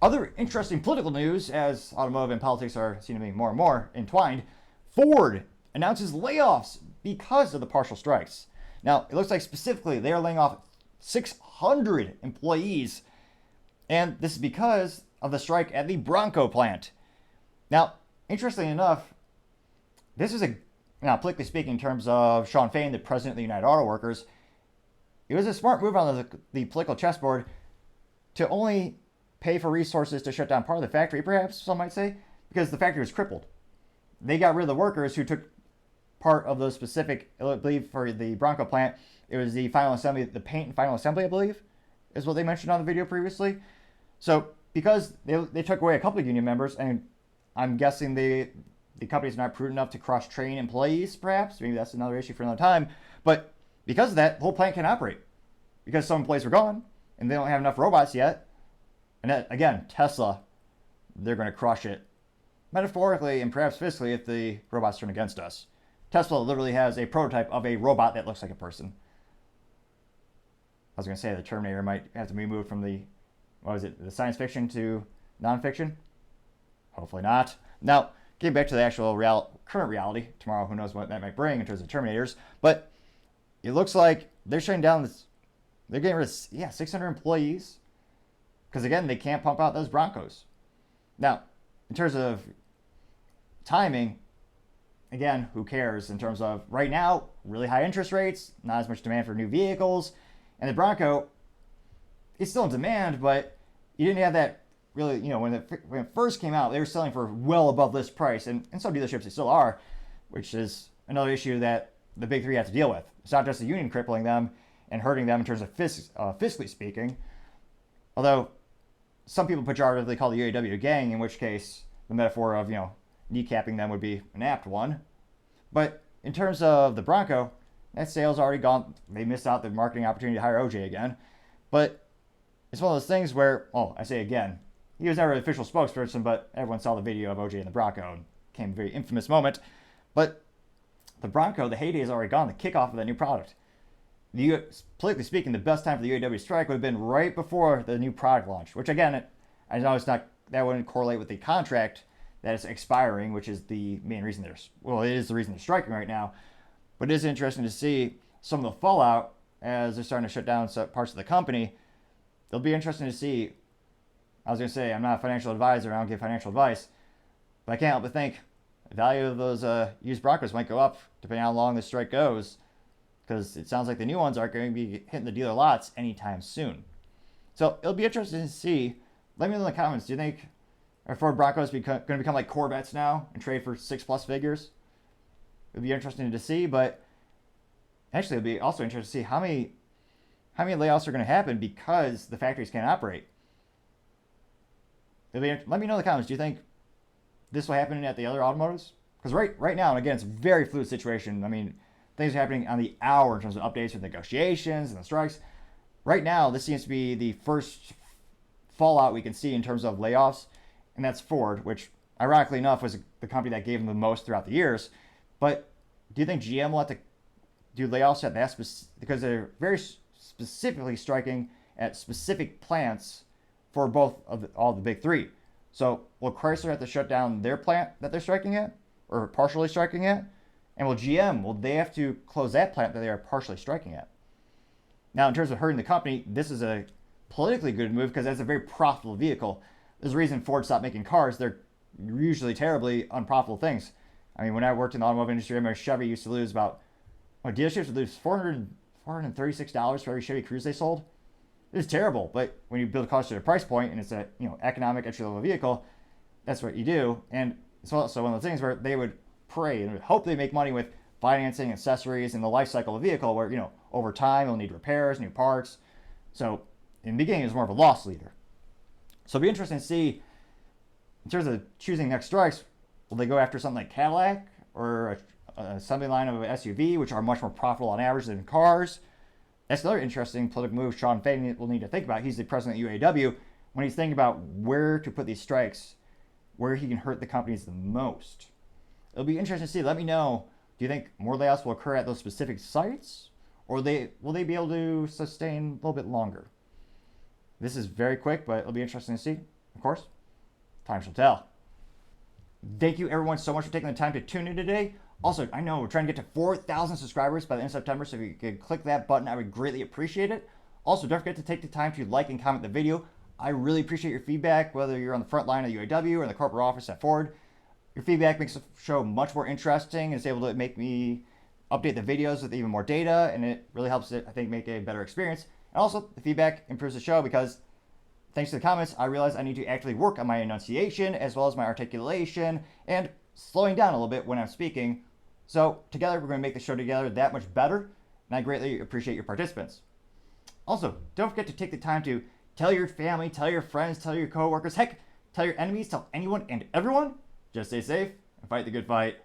Other interesting political news, as automotive and politics are seen to be more and more entwined, Ford announces layoffs because of the partial strikes. Now, it looks like specifically they are laying off 600 employees, and this is because of the strike at the Bronco plant. Now, interestingly enough, this is now politically speaking, in terms of Shawn Fain, the president of the United Auto Workers, it was a smart move on the political chessboard to only pay for resources to shut down part of the factory, perhaps some might say, because the factory was crippled. They got rid of the workers who took part of those specific, I believe for the Bronco plant, it was the final assembly, the paint and final assembly, I believe, is what they mentioned on the video previously. So because they took away a couple of union members, and I'm guessing the company's not prudent enough to cross-train employees, perhaps. Maybe that's another issue for another time. But because of that, the whole plant can't operate. Because some employees were gone, and they don't have enough robots yet. And that, again, Tesla, they're going to crush it. Metaphorically and perhaps physically if the robots turn against us. Tesla literally has a prototype of a robot that looks like a person. I was going to say the Terminator might have to be moved from the, the science fiction to nonfiction? Hopefully not. Now, getting back to the actual current reality, tomorrow who knows what that might bring in terms of Terminators, but it looks like they're shutting down this, they're getting rid of 600 employees, because again, they can't pump out those Broncos. Now, in terms of timing, again, who cares in terms of right now, really high interest rates, not as much demand for new vehicles, and the Bronco, it's still in demand, but you didn't have that really, when it first came out, they were selling for well above list price, and some dealerships they still are, which is another issue that the big three have to deal with. It's not just the union crippling them and hurting them in terms of fiscally speaking, although some people pejoratively call the UAW a gang, in which case the metaphor of, kneecapping them would be an apt one. But in terms of the Bronco, that sale's already gone. They missed out the marketing opportunity to hire OJ again. But it's one of those things where, I say again, he was never an official spokesperson, but everyone saw the video of OJ and the Bronco and became a very infamous moment. But the Bronco, the heyday is already gone, the kickoff of that new product. Politically speaking, the best time for the UAW strike would have been right before the new product launch, which again, I know that wouldn't correlate with the contract that is expiring, which is the main reason it is the reason they're striking right now. But it is interesting to see some of the fallout as they're starting to shut down parts of the company. It'll be interesting to see. I was going to say, I'm not a financial advisor, I don't give financial advice, but I can't help but think the value of those used Broncos might go up depending on how long this strike goes, because it sounds like the new ones aren't going to be hitting the dealer lots anytime soon. So it'll be interesting to see. Let me know in the comments, do you think are Ford Broncos going to become like Corvettes now and trade for 6+ figures? It'll be interesting to see, but actually it'll be also interesting to see how many layoffs are going to happen because the factories can't operate. Let me know in the comments, do you think this will happen at the other automotives? Because right now, and again, it's a very fluid situation. I mean, things are happening on the hour in terms of updates with negotiations and the strikes. Right now, this seems to be the first fallout we can see in terms of layoffs, and that's Ford, which ironically enough was the company that gave them the most throughout the years. But do you think GM will have to do layoffs at that because they're very specifically striking at specific plants for all the big three? So will Chrysler have to shut down their plant that they're striking at, or partially striking at? And will they have to close that plant that they are partially striking at? Now, in terms of hurting the company, this is a politically good move because that's a very profitable vehicle. There's a reason Ford stopped making cars. They're usually terribly unprofitable things. I mean, when I worked in the automotive industry, I remember Chevy used to lose dealerships would lose $436 for every Chevy Cruze they sold. It was terrible, but when you build a car to a price point and it's a economic entry-level vehicle, that's what you do. And it's also one of those things where they would pray and hope they make money with financing, accessories, and the life cycle of the vehicle where, over time they'll need repairs, new parts. So in the beginning, it was more of a loss leader. So it'll be interesting to see, in terms of choosing next strikes, will they go after something like Cadillac or an assembly line of an SUV, which are much more profitable on average than cars? That's another interesting political move Shawn Fain will need to think about. He's the president of UAW. When he's thinking about where to put these strikes, where he can hurt the companies the most. It'll be interesting to see. Let me know. Do you think more layoffs will occur at those specific sites? Or will they be able to sustain a little bit longer? This is very quick, but it'll be interesting to see. of course, time shall tell. Thank you everyone so much for taking the time to tune in today. Also, I know we're trying to get to 4,000 subscribers by the end of September, so if you could click that button, I would greatly appreciate it. Also, don't forget to take the time to like and comment the video. I really appreciate your feedback, whether you're on the front line of UAW or in the corporate office at Ford. Your feedback makes the show much more interesting and is able to make me update the videos with even more data, and it really helps it, I think, make a better experience. And also, the feedback improves the show because thanks to the comments, I realized I need to actually work on my enunciation as well as my articulation and slowing down a little bit when I'm speaking. So together, we're going to make the show together that much better, and I greatly appreciate your participants. Also, don't forget to take the time to tell your family, tell your friends, tell your coworkers, heck, tell your enemies, tell anyone and everyone. Just stay safe and fight the good fight.